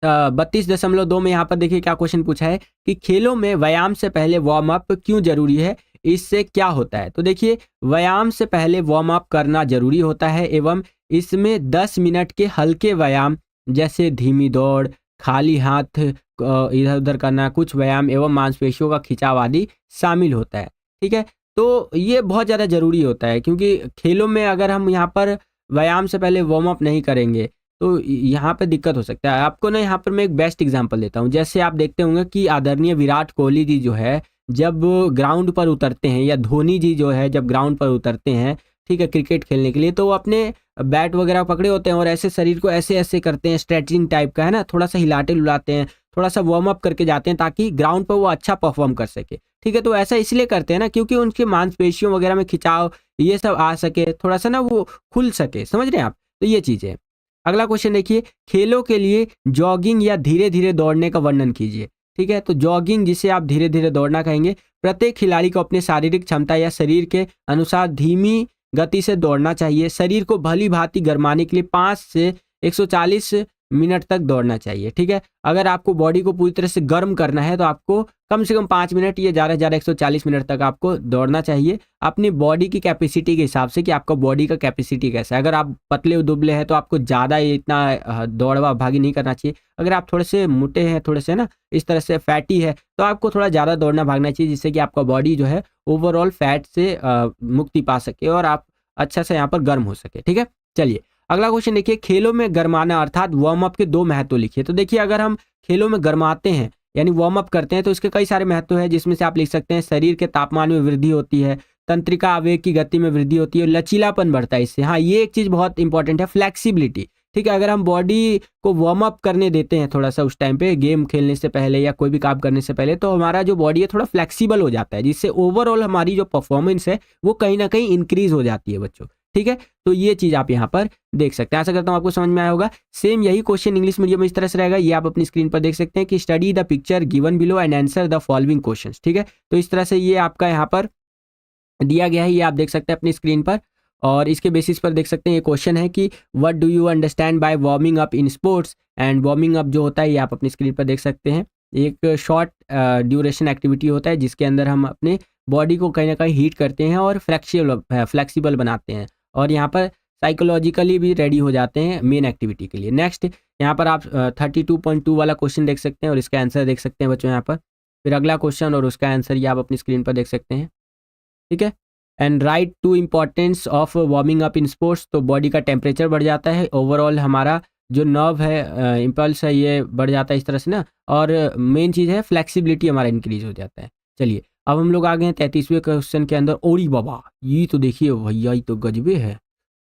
32.2 में यहाँ पर देखिए क्या क्वेश्चन पूछा है कि खेलों में व्यायाम से पहले वार्म अप क्यों जरूरी है, इससे क्या होता है? तो देखिए, व्यायाम से पहले वार्म अप करना जरूरी होता है एवं इसमें 10 मिनट के हल्के व्यायाम जैसे धीमी दौड़, खाली हाथ इधर उधर करना, कुछ व्यायाम एवं मांसपेशियों का खिंचाव आदि शामिल होता है। ठीक है, तो ये बहुत ज़्यादा जरूरी होता है, क्योंकि खेलों में अगर हम यहाँ पर व्यायाम से पहले वार्म अप नहीं करेंगे तो यहाँ पे दिक्कत हो सकता है। आपको ना यहाँ पर मैं एक बेस्ट एग्जांपल देता हूँ। जैसे आप देखते होंगे कि आदरणीय विराट कोहली जी जो है, जब ग्राउंड पर उतरते हैं, या धोनी जी जो है जब ग्राउंड पर उतरते हैं, ठीक है, क्रिकेट खेलने के लिए, तो वो अपने बैट वगैरह पकड़े होते हैं और ऐसे शरीर को ऐसे ऐसे करते हैं, स्ट्रेचिंग टाइप का है ना, थोड़ा सा हिलाते लुलाते हैं, थोड़ा सा वार्म अप करके जाते हैं ताकि ग्राउंड पर वो अच्छा परफॉर्म कर सके। ठीक है, तो ऐसा इसलिए करते हैं ना क्योंकि उनके मांसपेशियों वगैरह में खिंचाव ये सब आ सके, थोड़ा सा ना वो खुल सके, समझ रहे हैं आप? तो ये चीज़ है। अगला क्वेश्चन देखिए, खेलों के लिए जॉगिंग या धीरे धीरे दौड़ने का वर्णन कीजिए। ठीक है, तो जॉगिंग जिसे आप धीरे धीरे दौड़ना कहेंगे, प्रत्येक खिलाड़ी को अपने शारीरिक क्षमता या शरीर के अनुसार धीमी गति से दौड़ना चाहिए। शरीर को भली भांति गरमाने के लिए 5 से 140 मिनट तक दौड़ना चाहिए। ठीक है, अगर आपको बॉडी को पूरी तरह से गर्म करना है तो आपको कम से कम 5 मिनट या ज़्यादा से ज़्यादा 140 मिनट तक आपको दौड़ना चाहिए, अपनी बॉडी की कैपेसिटी के हिसाब से कि आपका बॉडी का कैपेसिटी कैसा है। अगर आप पतले दुबले हैं तो आपको ज़्यादा इतना दौड़वा भागी नहीं करना चाहिए। अगर आप थोड़े से मोटे हैं, थोड़े से ना इस तरह से फैटी है, तो आपको थोड़ा ज़्यादा दौड़ना भागना चाहिए, जिससे कि आपका बॉडी जो है ओवरऑल फैट से मुक्ति पा सके और आप अच्छा से यहाँ पर गर्म हो सके। ठीक है, चलिए अगला क्वेश्चन देखिए, खेलों में गरमाना अर्थात वार्म अप के 2 महत्व लिखिए। तो देखिए, अगर हम खेलों में गरमाते हैं यानी वार्म अप करते हैं तो इसके कई सारे महत्व हैं, जिसमें से आप लिख सकते हैं शरीर के तापमान में वृद्धि होती है, तंत्रिका आवेग की गति में वृद्धि होती है, लचीलापन बढ़ता है इससे। हाँ, ये एक चीज़ बहुत इंपॉर्टेंट है, फ्लैक्सिबिलिटी। ठीक है, अगर हम बॉडी को वार्म अप करने देते हैं थोड़ा सा उस टाइम पे, गेम खेलने से पहले या कोई भी काम करने से पहले, तो हमारा जो बॉडी है थोड़ा फ्लैक्सिबल हो जाता है, जिससे ओवरऑल हमारी जो परफॉर्मेंस है वो कहीं ना कहीं इंक्रीज हो जाती है बच्चों। ठीक है, तो ये चीज आप यहाँ पर देख सकते हैं। आशा करता हूँ आपको समझ में आया होगा। सेम यही क्वेश्चन इंग्लिश मीडियम में इस तरह से रहेगा, ये आप अपनी स्क्रीन पर देख सकते हैं कि study the picture given below and answer the following questions. ठीक है, तो इस तरह से ये आपका यहाँ पर दिया गया है, ये आप देख सकते हैं अपनी स्क्रीन पर, और इसके बेसिस पर देख सकते हैं ये क्वेश्चन है कि what do you understand by warming up in sports. And warming up जो होता है ये आप अपनी स्क्रीन पर देख सकते हैं, एक शॉर्ट ड्यूरेशन एक्टिविटी होता है जिसके अंदर हम अपने बॉडी को कहीं ना कहीं हीट करते हैं और फ्लेक्सिबल बनाते हैं, और यहाँ पर साइकोलॉजिकली भी रेडी हो जाते हैं मेन एक्टिविटी के लिए। नेक्स्ट यहाँ पर आप 32.2 वाला क्वेश्चन देख सकते हैं और इसका आंसर देख सकते हैं बच्चों यहाँ पर। फिर अगला क्वेश्चन और उसका आंसर ये आप अपनी स्क्रीन पर देख सकते हैं। ठीक है, and right to importance of warming up in sports, तो बॉडी का टेम्परेचर बढ़ जाता है, ओवरऑल हमारा जो नर्व है इम्पल्स है ये बढ़ जाता है इस तरह से ना, और मेन चीज़ है फ्लेक्सिबिलिटी हमारा इंक्रीज हो जाता है। चलिए अब हम लोग आ गए हैं 33वें क्वेश्चन के अंदर। ओरी बाबा, ये तो देखिए भैया, ये तो गजबे है।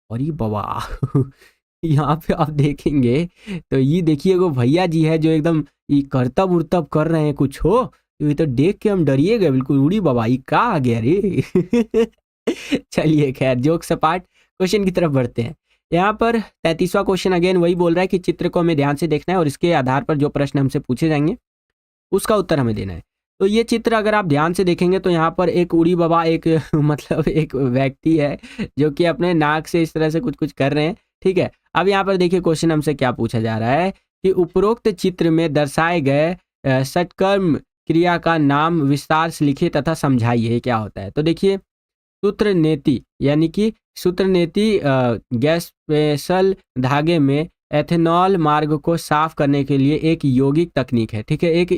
और ये बाबा यहाँ पे आप देखेंगे तो ये देखिए वो भैया जी है जो एकदम ये करतब उर्तब कर रहे हैं कुछ हो, तो ये तो देख के हम डरिए गए बिल्कुल। उड़ी बाबा ये का आ गया रे चलिए खैर जोक सपाट, क्वेश्चन की तरफ बढ़ते हैं। यहाँ पर 33वां क्वेश्चन अगेन वही बोल रहा है कि चित्र को हमें ध्यान से देखना है और इसके आधार पर जो प्रश्न हमसे पूछे जाएंगे उसका उत्तर हमें देना है। तो ये चित्र अगर आप ध्यान से देखेंगे तो यहाँ पर एक उड़ी बाबा एक मतलब एक व्यक्ति है जो कि अपने नाक से इस तरह से कुछ कुछ कर रहे हैं। ठीक है, अब यहाँ पर देखिए क्वेश्चन हमसे क्या पूछा जा रहा है कि उपरोक्त चित्र में दर्शाए गए षटकर्म क्रिया का नाम विस्तार से लिखिए तथा समझाइए क्या होता है। तो देखिए सूत्रनेति, यानी कि सूत्रनेति गैस स्पेशल धागे में एथेनॉल मार्ग को साफ करने के लिए एक यौगिक तकनीक है। ठीक है, एक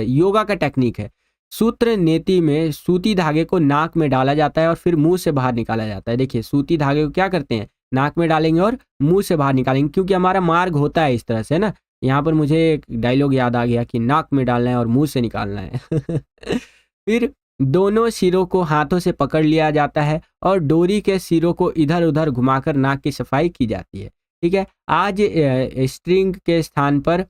योगा का टेक्निक है। सूत्रनेति में सूती धागे को नाक में डाला जाता है और फिर मुंह से बाहर निकाला जाता है। देखिए सूती धागे को क्या करते हैं, नाक में डालेंगे और मुंह से बाहर निकालेंगे, क्योंकि हमारा मार्ग होता है इस तरह से ना। यहाँ पर मुझे एक डायलॉग याद आ गया कि नाक में डालना है और मुंह से निकालना है फिर दोनों सिरों को हाथों से पकड़ लिया जाता है और डोरी के सिरों को इधर उधर घुमाकर नाक की सफाई की जाती है। ठीक है, आज स्ट्रिंग के स्थान पर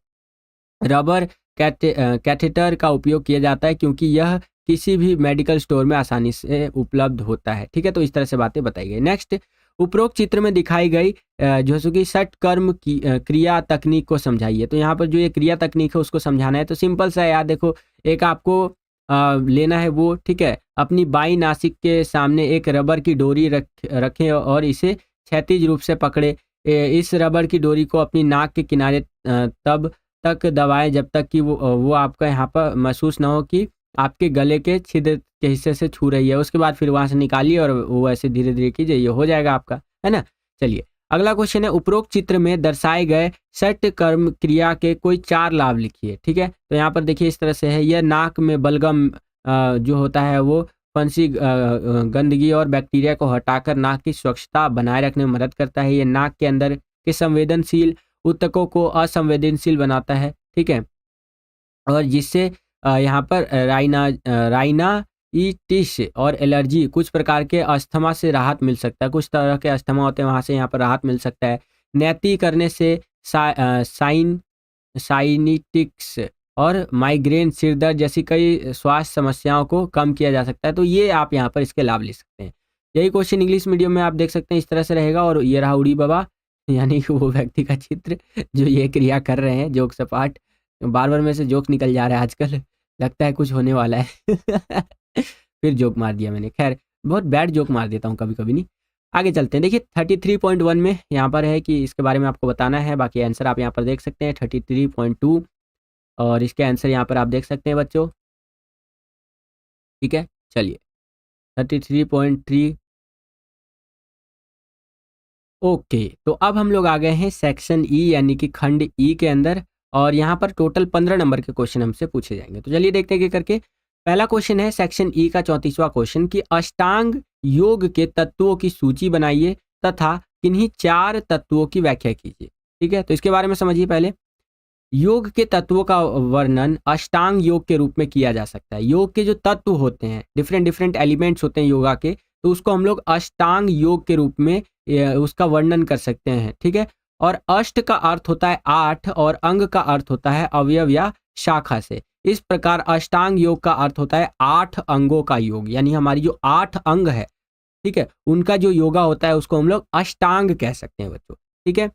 रबर कैथेटर का उपयोग किया जाता है क्योंकि यह किसी भी मेडिकल स्टोर में आसानी से उपलब्ध होता है। ठीक है, तो इस तरह से बातें बताई गई। नेक्स्ट, उपरोक्त चित्र में दिखाई गई जो कि षटकर्म की क्रिया तकनीक को समझाइए। तो यहाँ पर जो ये क्रिया तकनीक है उसको समझाना है। तो सिंपल सा है यार, देखो एक आपको लेना है वो, ठीक है, अपनी बाई नासिक के सामने एक रबर की डोरी रखें और इसे क्षैतिज रूप से पकड़े। इस रबर की डोरी को अपनी नाक के किनारे तब तक दबाएं जब तक कि वो आपका यहाँ पर महसूस ना हो कि आपके गले के छिद्र के हिस्से से छू रही है। उसके बाद फिर वहाँ से निकालिए और वो ऐसे धीरे धीरे कीजिए, ये हो जाएगा आपका, है ना। चलिए अगला क्वेश्चन है, उपरोक्त चित्र में दर्शाए गए षटकर्म क्रिया के कोई 4 लाभ लिखिए। ठीक है, तो यहाँ पर देखिए इस तरह से है, यह नाक में बलगम जो होता है वो फंसी गंदगी और बैक्टीरिया को हटाकर नाक की स्वच्छता बनाए रखने में मदद करता है। ये नाक के अंदर के संवेदनशील ऊतकों को असंवेदनशील बनाता है। ठीक है, और जिससे यहाँ पर राइनाइटिस और एलर्जी, कुछ प्रकार के अस्थमा से राहत मिल सकता है। कुछ तरह के अस्थमा होते हैं, वहाँ से यहाँ पर राहत मिल सकता है। नैति करने से साइनिटिक्स और माइग्रेन, सिरदर्द जैसी कई स्वास्थ्य समस्याओं को कम किया जा सकता है। तो ये आप यहाँ पर इसके लाभ ले सकते हैं। यही क्वेश्चन इंग्लिश मीडियम में आप देख सकते हैं इस तरह से रहेगा। और ये रहा उड़ी बाबा, यानी कि वो व्यक्ति का चित्र जो ये क्रिया कर रहे हैं। जोक सपाट, बार बार में से जोक निकल जा रहा है आजकल, लगता है कुछ होने वाला है फिर जोक मार दिया मैंने। खैर बहुत बैड जोक मार देता हूँ कभी कभी, नहीं। आगे चलते हैं। देखिए 33.1 में यहाँ पर है कि इसके बारे में आपको बताना है। बाकी आंसर आप यहाँ पर देख सकते हैं 33.2, और इसके आंसर यहाँ पर आप देख सकते हैं बच्चों। ठीक है, चलिए 33.3। ओके, तो अब हम लोग आ गए हैं सेक्शन ई यानी कि खंड ई के अंदर, और यहाँ पर टोटल 15 नंबर के क्वेश्चन हमसे पूछे जाएंगे। तो चलिए देखते हैं करके। पहला क्वेश्चन है सेक्शन ई का 34वां क्वेश्चन कि अष्टांग योग के तत्वों की सूची बनाइए तथा किन्हीं 4 तत्वों की व्याख्या कीजिए। ठीक है, तो इसके बारे में समझिए पहले। योग के तत्वों का वर्णन अष्टांग योग के रूप में किया जा सकता है। योग के जो तत्व होते हैं, डिफरेंट एलिमेंट्स होते हैं योगा के, तो उसको हम लोग अष्टांग योग के रूप में उसका वर्णन कर सकते हैं। ठीक है, और अष्ट का अर्थ होता है 8 और अंग का अर्थ होता है अवयव या शाखा से। इस प्रकार अष्टांग योग का अर्थ होता है 8 अंगों का योग, यानी हमारी जो 8 अंग है, ठीक है, उनका जो योगा होता है उसको हम लोग अष्टांग कह सकते हैं बच्चों। ठीक है,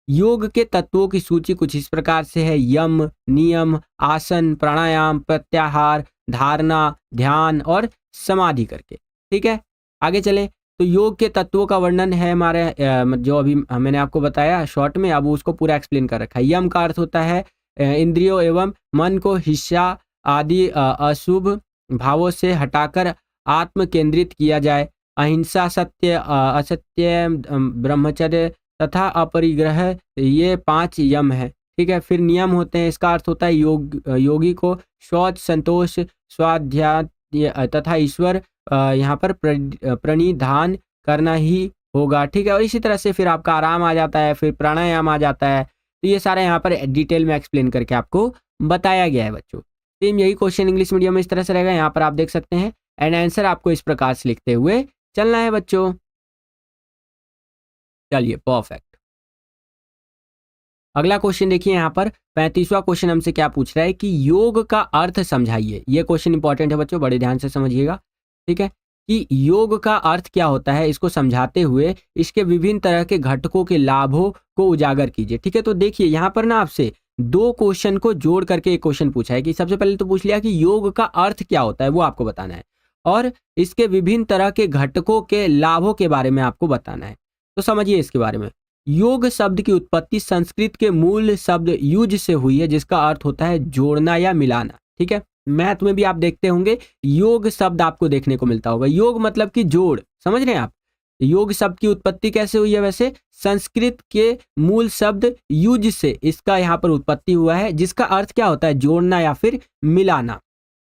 योग के तत्वों की सूची कुछ इस प्रकार से है: यम, नियम, आसन, प्राणायाम, प्रत्याहार, धारणा, ध्यान और समाधि करके। ठीक है, आगे चले तो योग के तत्वों का वर्णन है हमारे जो अभी मैंने आपको बताया शॉर्ट में, अब उसको पूरा एक्सप्लेन कर रखा है। यम का अर्थ होता है इंद्रियों एवं मन को हिस्सा आदि अशुभ भावों से हटाकर आत्म केंद्रित किया जाए। अहिंसा, सत्य, असत्य, ब्रह्मचर्य तथा अपरिग्रह, ये 5 यम है। ठीक है, फिर नियम होते हैं, इसका अर्थ होता है योगी को शौच, संतोष, स्वाध्याय तथा ईश्वर यहाँ पर प्रणिधान करना ही होगा। ठीक है, और इसी तरह से फिर आपका आराम आ जाता है, फिर प्राणायाम आ जाता है। तो ये सारा यहाँ पर डिटेल में एक्सप्लेन करके आपको बताया गया है बच्चों। सेम यही क्वेश्चन इंग्लिश मीडियम में इस तरह से रहेगा, यहाँ पर आप देख सकते हैं। एंड आंसर आपको इस प्रकार से लिखते हुए चलना है बच्चों। चलिए, परफेक्ट। अगला क्वेश्चन देखिए, यहाँ पर 35वां क्वेश्चन हमसे क्या पूछ रहा है कि योग का अर्थ समझाइए। ये क्वेश्चन इंपॉर्टेंट है बच्चों, बड़े ध्यान से समझिएगा। ठीक है, कि योग का अर्थ क्या होता है, इसको समझाते हुए इसके विभिन्न तरह के घटकों के लाभों को उजागर कीजिए। ठीक है, तो देखिए यहाँ पर ना आपसे 2 क्वेश्चन को जोड़ करके एक क्वेश्चन पूछा है कि सबसे पहले तो पूछ लिया कि योग का अर्थ क्या होता है, वो आपको बताना है, और इसके विभिन्न तरह के घटकों के लाभों के बारे में आपको बताना है। तो समझिए इसके बारे में। योग शब्द की उत्पत्ति संस्कृत के मूल शब्द युज से हुई है, जिसका अर्थ होता है जोड़ना या मिलाना। ठीक है, मैथ में भी आप देखते होंगे योग शब्द आपको देखने को मिलता होगा। योग मतलब कि जोड़, समझ रहे हैं आप। योग शब्द की उत्पत्ति कैसे हुई है, वैसे संस्कृत के मूल शब्द युज से इसका यहाँ पर उत्पत्ति हुआ है, जिसका अर्थ क्या होता है, जोड़ना या फिर मिलाना।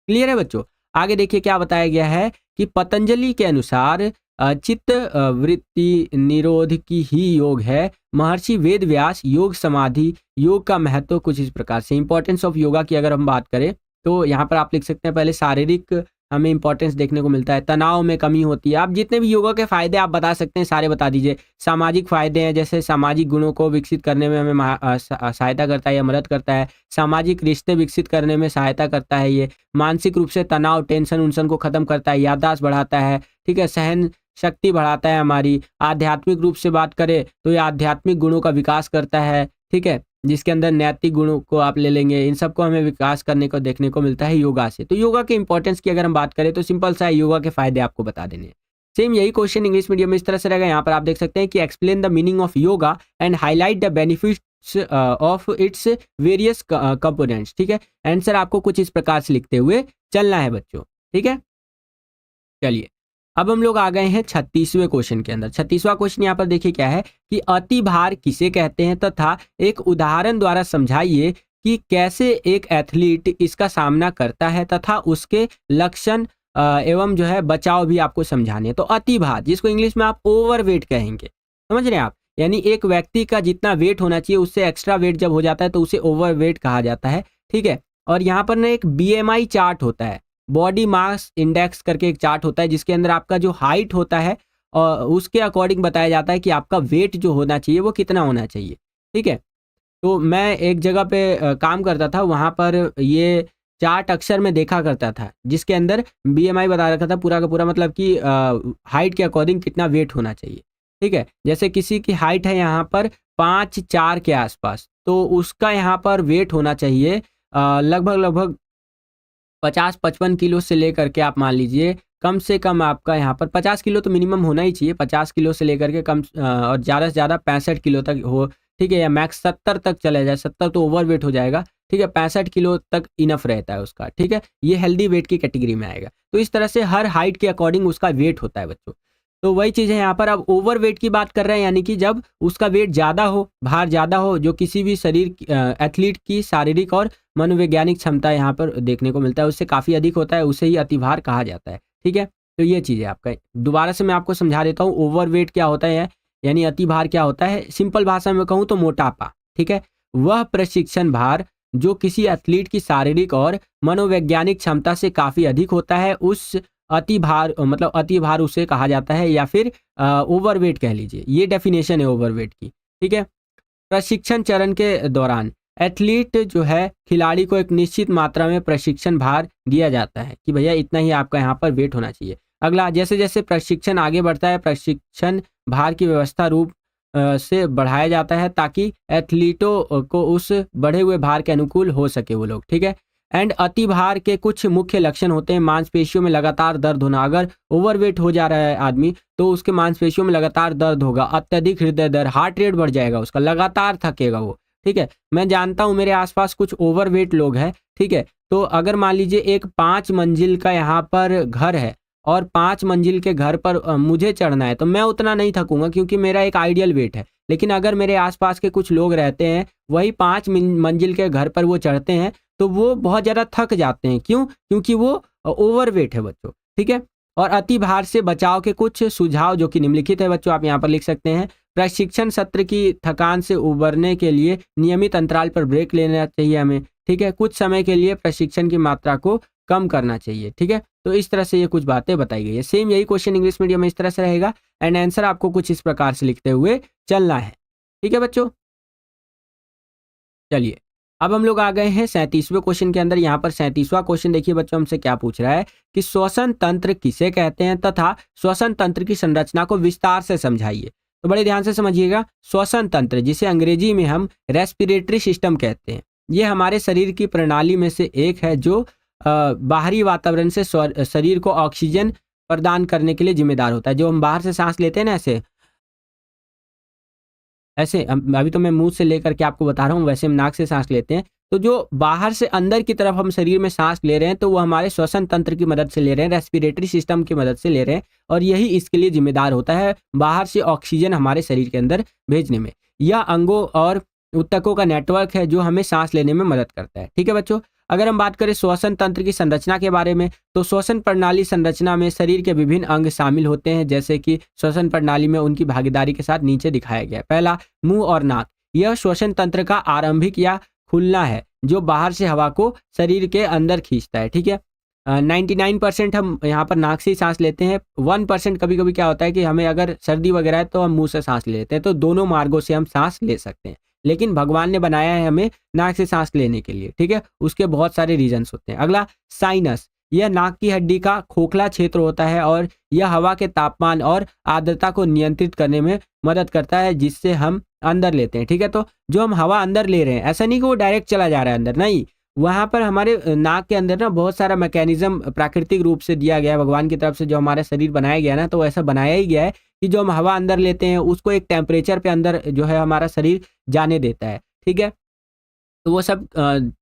क्लियर है बच्चों। आगे देखिए क्या बताया गया है कि पतंजलि के अनुसार चित्त वृत्ति निरोध की ही योग है। महर्षि वेद व्यास योग समाधि योग का महत्व कुछ इस प्रकार से। इंपॉर्टेंस ऑफ योगा की अगर हम बात करें तो यहाँ पर आप लिख सकते हैं, पहले शारीरिक हमें इंपॉर्टेंस देखने को मिलता है, तनाव में कमी होती है। आप जितने भी योगा के फायदे आप बता सकते हैं सारे बता दीजिए। सामाजिक फायदे हैं, जैसे सामाजिक गुणों को विकसित करने में हमें सहायता करता है या मदद करता है। सामाजिक रिश्ते विकसित करने में सहायता करता है ये। मानसिक रूप से तनाव, टेंशन उनसन को खत्म करता है। याददाश्त बढ़ाता है। ठीक है, सहन शक्ति बढ़ाता है हमारी। आध्यात्मिक रूप से बात करें तो ये आध्यात्मिक गुणों का विकास करता है। ठीक है, जिसके अंदर नैतिक गुणों को आप ले लेंगे, इन सबको हमें विकास करने को देखने को मिलता है योगा से। तो योगा के इंपॉर्टेंस की अगर हम बात करें तो सिंपल सा योगा के फायदे आपको बता देने हैं। सेम यही क्वेश्चन इंग्लिश मीडियम में इस तरह से रहेगा। यहाँ पर आप देख सकते हैं कि explain the meaning of yoga and highlight the benefits of its various components. ठीक है, आंसर आपको कुछ इस प्रकार से लिखते हुए चलना है बच्चों। ठीक है, चलिए अब हम लोग आ गए हैं 36वें क्वेश्चन के अंदर। 36वां क्वेश्चन यहाँ पर देखिए क्या है कि अति भार किसे कहते हैं, तथा एक उदाहरण द्वारा समझाइए कि कैसे एक एथलीट इसका सामना करता है तथा उसके लक्षण एवं जो है बचाव भी आपको समझाने हैं। तो अति भार, जिसको इंग्लिश में आप ओवरवेट कहेंगे, समझ रहे हैं आप। यानी एक व्यक्ति का जितना वेट होना चाहिए उससे एक्स्ट्रा वेट जब हो जाता है तो उसे ओवरवेट कहा जाता है। ठीक है, और यहाँ पर ना एक BMI चार्ट होता है, बॉडी मास इंडेक्स करके एक चार्ट होता है, जिसके अंदर आपका जो हाइट होता है और उसके अकॉर्डिंग बताया जाता है कि आपका वेट जो होना चाहिए वो कितना होना चाहिए। ठीक है, तो मैं एक जगह पे काम करता था, वहाँ पर ये चार्ट अक्सर मैं देखा करता था, जिसके अंदर BMI बता रखा था पूरा का पूरा, मतलब कि हाइट के अकॉर्डिंग कितना वेट होना चाहिए। ठीक है, जैसे किसी की हाइट है यहाँ पर 5'4" के आसपास, तो उसका यहाँ पर वेट होना चाहिए लगभग 50-55 किलो से लेकर के आप मान लीजिए कम से कम आपका यहाँ पर 50 किलो तो मिनिमम होना ही चाहिए। 50 किलो से लेकर के कम और ज़्यादा से ज़्यादा 65 किलो तक हो। ठीक है, या मैक्स 70 तक चले जाए, 70 तो ओवर वेट हो जाएगा। ठीक है, 65 किलो तक इनफ रहता है उसका। ठीक है, ये हेल्दी वेट की कैटेगरी में आएगा। तो इस तरह से हर हाइट के अकॉर्डिंग उसका वेट होता है बच्चों। तो वही चीज़ है यहाँ पर। अब ओवर वेट की बात कर रहे हैं, यानी कि जब उसका वेट ज़्यादा हो, भार ज़्यादा हो, जो किसी भी शरीर एथलीट की शारीरिक और मनोवैज्ञानिक क्षमता यहाँ पर देखने को मिलता है उससे काफ़ी अधिक होता है, उसे ही अतिभार कहा जाता है। ठीक है, तो ये चीज़ है आपका। दोबारा से मैं आपको समझा देता हूँ ओवर वेट क्या होता है, यानी अतिभार क्या होता है। सिंपल भाषा में कहूँ तो मोटापा। ठीक है, वह प्रशिक्षण भार जो किसी एथलीट की शारीरिक और मनोवैज्ञानिक क्षमता से काफ़ी अधिक होता है, उस अतिभार मतलब अतिभार उसे कहा जाता है, या फिर ओवरवेट कह लीजिए। ये डेफिनेशन है ओवरवेट की। ठीक है, प्रशिक्षण चरण के दौरान एथलीट जो है खिलाड़ी को एक निश्चित मात्रा में प्रशिक्षण भार दिया जाता है कि भैया इतना ही आपका यहाँ पर वेट होना चाहिए। अगला, जैसे जैसे प्रशिक्षण आगे बढ़ता है, प्रशिक्षण भार की व्यवस्था रूप से बढ़ाया जाता है ताकि एथलीटों को उस बढ़े हुए भार के अनुकूल हो सके वो लोग, ठीक है। एंड अति भार के कुछ मुख्य लक्षण होते हैं। मांसपेशियों में लगातार दर्द होना, अगर ओवरवेट हो जा रहा है आदमी तो उसके मांसपेशियों में लगातार दर्द होगा, अत्यधिक हृदय दर, हार्ट रेट बढ़ जाएगा उसका, लगातार थकेगा वो, ठीक है। मैं जानता हूँ मेरे आसपास कुछ ओवरवेट लोग हैं, ठीक है। तो अगर मान लीजिए एक 5 मंजिल का यहाँ पर घर है और 5 मंजिल के घर पर मुझे चढ़ना है तो मैं उतना नहीं थकूंगा क्योंकि मेरा एक आइडियल वेट है। लेकिन अगर मेरे आसपास के कुछ लोग रहते हैं वही 5 मंजिल के घर पर वो चढ़ते हैं तो वो बहुत ज़्यादा थक जाते हैं। क्यों? क्योंकि वो ओवरवेट है बच्चों, ठीक है। और अति भार से बचाव के कुछ सुझाव जो कि निम्नलिखित है बच्चों, आप यहाँ पर लिख सकते हैं। प्रशिक्षण सत्र की थकान से उबरने के लिए नियमित अंतराल पर ब्रेक लेना चाहिए हमें, ठीक है। कुछ समय के लिए प्रशिक्षण की मात्रा को कम करना चाहिए, ठीक है। तो इस तरह से ये कुछ बातें बताई गई है। सेम यही क्वेश्चन इंग्लिश मीडियम में इस तरह से रहेगा एंड आंसर आपको कुछ इस प्रकार से लिखते हुए चलना है, ठीक है बच्चों। चलिए, अब हम लोग आ गए हैं 37वें क्वेश्चन के अंदर। यहाँ पर 37वां क्वेश्चन देखिए बच्चों, हमसे क्या पूछ रहा है कि श्वसन तंत्र किसे कहते हैं तथा श्वसन तंत्र की संरचना को विस्तार से समझाइए। तो बड़े ध्यान से समझिएगा। श्वसन तंत्र, जिसे अंग्रेजी में हम रेस्पिरेटरी सिस्टम कहते हैं, ये हमारे शरीर की प्रणाली में से एक है जो बाहरी वातावरण से शरीर को ऑक्सीजन प्रदान करने के लिए जिम्मेदार होता है। जो हम बाहर से सांस लेते हैं ना, ऐसे ऐसे अभी तो मैं मुंह से लेकर के आपको बता रहा हूँ, वैसे हम नाक से सांस लेते हैं। तो जो बाहर से अंदर की तरफ हम शरीर में सांस ले रहे हैं तो वो हमारे श्वसन तंत्र की मदद से ले रहे हैं, रेस्पिरेटरी सिस्टम की मदद से ले रहे हैं और यही इसके लिए जिम्मेदार होता है बाहर से ऑक्सीजन हमारे शरीर के अंदर भेजने में। यह अंगों और ऊतकों का नेटवर्क है जो हमें सांस लेने में मदद करता है, ठीक है बच्चों। अगर हम बात करें श्वसन तंत्र की संरचना के बारे में तो श्वसन प्रणाली संरचना में शरीर के विभिन्न अंग शामिल होते हैं, जैसे कि श्वसन प्रणाली में उनकी भागीदारी के साथ नीचे दिखाया गया है। पहला, मुंह और नाक। यह श्वसन तंत्र का आरंभिक या खुलना है जो बाहर से हवा को शरीर के अंदर खींचता है, ठीक है। 99% हम यहाँ पर नाक से ही सांस लेते हैं। 1% कभी कभी क्या होता है कि हमें अगर सर्दी वगैरह है तो हम मुंह से सांस ले लेते हैं। तो दोनों मार्गों से हम सांस ले सकते हैं, लेकिन भगवान ने बनाया है हमें नाक से सांस लेने के लिए, ठीक है। उसके बहुत सारे रीजंस होते हैं। अगला, साइनस। यह नाक की हड्डी का खोखला क्षेत्र होता है और यह हवा के तापमान और आर्द्रता को नियंत्रित करने में मदद करता है जिससे हम अंदर लेते हैं, ठीक है। तो जो हम हवा अंदर ले रहे हैं, ऐसा नहीं कि वो डायरेक्ट चला जा रहा है अंदर, नहीं, वहां पर हमारे नाक के अंदर ना बहुत सारा मैकेनिज्म प्राकृतिक रूप से दिया गया है भगवान की तरफ से। जो हमारा शरीर बनाया गया ना, तो ऐसा बनाया ही गया है कि जो हम हवा अंदर लेते हैं उसको एक टेम्परेचर पे अंदर जो है हमारा शरीर जाने देता है, ठीक है। तो वो सब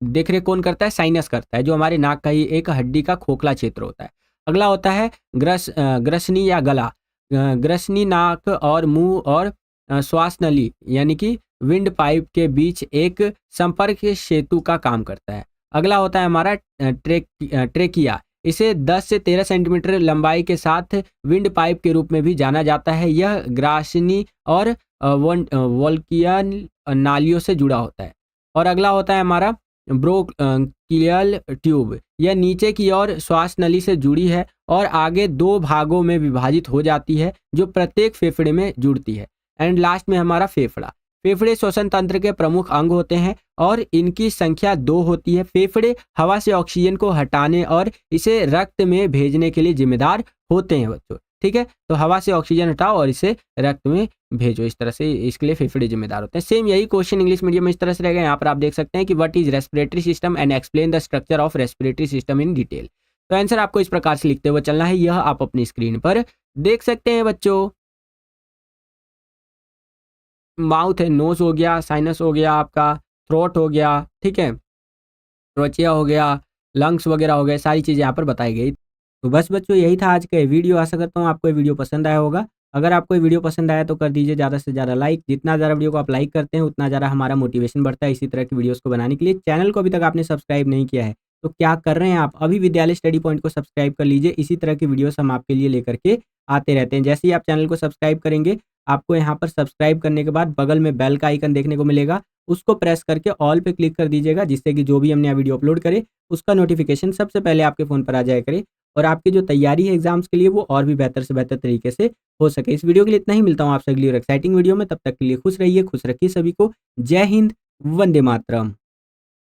देख रेख कौन करता है? साइनस करता है, जो हमारे नाक का ही एक हड्डी का खोखला क्षेत्र होता है। अगला होता है ग्रसनी या गला। ग्रसनी नाक और मुंह और श्वास नली यानी कि विंड पाइप के बीच एक संपर्क सेतु का काम करता है। अगला होता है हमारा ट्रेकिया। इसे 10 से 13 सेंटीमीटर लंबाई के साथ विंड पाइप के रूप में भी जाना जाता है। यह ग्रासनी और वोल्कियन नालियों से जुड़ा होता है। और अगला होता है हमारा ब्रोंकियल ट्यूब। यह नीचे की ओर श्वास नली से जुड़ी है और आगे 2 भागों में विभाजित हो जाती है जो प्रत्येक फेफड़े में जुड़ती है। एंड लास्ट में हमारा फेफड़ा। फेफड़े श्वसन तंत्र के प्रमुख अंग होते हैं और इनकी संख्या 2 होती है। फेफड़े हवा से ऑक्सीजन को हटाने और इसे रक्त में भेजने के लिए जिम्मेदार होते हैं बच्चों, ठीक है। तो हवा से ऑक्सीजन हटाओ और इसे रक्त में भेजो, इस तरह से इसके लिए फेफड़े जिम्मेदार होते हैं। सेम यही क्वेश्चन इंग्लिश मीडियम में इस तरह से रहेगा। यहाँ पर आप देख सकते हैं कि what is respiratory system and explain the structure of respiratory system in detail. तो आंसर आपको इस प्रकार से लिखते हुए चलना है, यह आप अपनी स्क्रीन पर देख सकते हैं बच्चों। माउथ है, नोज हो गया, साइनस हो गया, आपका थ्रोट हो गया, ठीक है, त्वचा हो गया, लंग्स वगैरह हो गए, सारी चीज़ें यहाँ पर बताई गई। तो बस बच्चों यही था आज का ये वीडियो। आशा करता हूँ आपको ये वीडियो पसंद आया होगा। अगर आपको ये वीडियो पसंद आया तो कर दीजिए ज़्यादा से ज़्यादा लाइक। जितना ज़्यादा वीडियो को आप लाइक करते हैं उतना ज़्यादा हमारा मोटिवेशन बढ़ता है इसी तरह की वीडियोज़ को बनाने के लिए। चैनल को अभी तक आपने सब्सक्राइब नहीं किया है तो क्या कर रहे हैं आप? अभी विद्यालय स्टडी पॉइंट को सब्सक्राइब कर लीजिए। इसी तरह की वीडियोस हम आपके लिए लेकर के आते रहते हैं। जैसे ही आप चैनल को सब्सक्राइब करेंगे आपको यहाँ पर सब्सक्राइब करने के बाद बगल में बेल का आइकन देखने को मिलेगा, उसको प्रेस करके ऑल पे क्लिक कर दीजिएगा, जिससे कि जो भी हमने वीडियो अपलोड करे उसका नोटिफिकेशन सबसे पहले आपके फ़ोन पर आ जाया करे और आपकी जो तैयारी है एग्जाम्स के लिए वो और भी बेहतर से बेहतर तरीके से हो सके। इस वीडियो के लिए इतना ही। मिलता हूँ आपसे अगली और एक्साइटिंग वीडियो में। तब तक के लिए खुश रहिए, खुश रखिए सभी को। जय हिंद, वंदे मातरम।